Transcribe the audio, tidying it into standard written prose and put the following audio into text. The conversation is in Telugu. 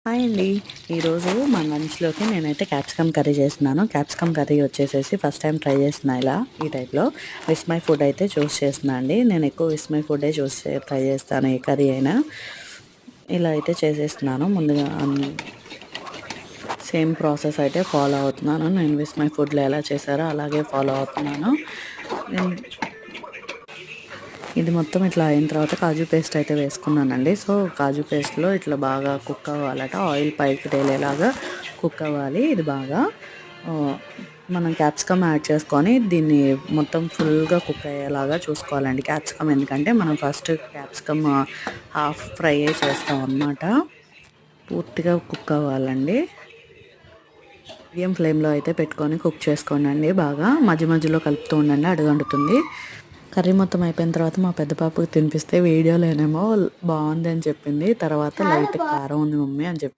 హాయ్ అండి. ఈరోజు మా లంచ్‌లోకి నేనైతే క్యాప్సికమ్ కర్రీ చేస్తున్నాను. క్యాప్సికమ్ కర్రీ వచ్చేసేసి ఫస్ట్ టైం ట్రై చేస్తున్నా ఇలా ఈ టైప్‌లో. విస్మయ్ ఫుడ్ అయితే చూస్ చేస్తున్నా అండి. నేను ఎక్కువ విస్మయ్ ఫుడ్డే ట్రై చేస్తాను ఏ కర్రీ అయినా. ఇలా అయితే చేసేస్తున్నాను. ముందుగా సేమ్ ప్రాసెస్ అయితే ఫాలో అవుతున్నాను. నేను విస్మయ్ ఫుడ్‌లో ఎలా చేశారో అలాగే ఫాలో అవుతున్నాను. నేను ఇది మొత్తం ఇట్లా అయిన తర్వాత కాజు పేస్ట్ అయితే వేసుకున్నానండి. సో కాజు పేస్ట్‌లో ఇట్లా బాగా కుక్ అవ్వాలట. ఆయిల్ పైకి తేలేలాగా కుక్ అవ్వాలి ఇది బాగా. మనం క్యాప్సికమ్ యాడ్ చేసుకొని దీన్ని మొత్తం ఫుల్‌గా కుక్ అయ్యేలాగా చూసుకోవాలండి క్యాప్సికమ్. ఎందుకంటే మనం ఫస్ట్ క్యాప్సికమ్ హాఫ్ ఫ్రైయే చేస్తాం అన్నమాట. పూర్తిగా కుక్ అవ్వాలండి. మీడియం ఫ్లేమ్‌లో అయితే పెట్టుకొని కుక్ చేసుకోండి బాగా. మధ్య మధ్యలో కలుపుతూ ఉండండి, అడుగంటుతుంది. కర్రీ మొత్తం అయిపోయిన తర్వాత మా పెద్ద పాపకి తినిపిస్తే వీడియోలోనేమో బాగుంది అని చెప్పింది. తర్వాత లైట్ కారం ఉంది మమ్మీ అని చెప్పి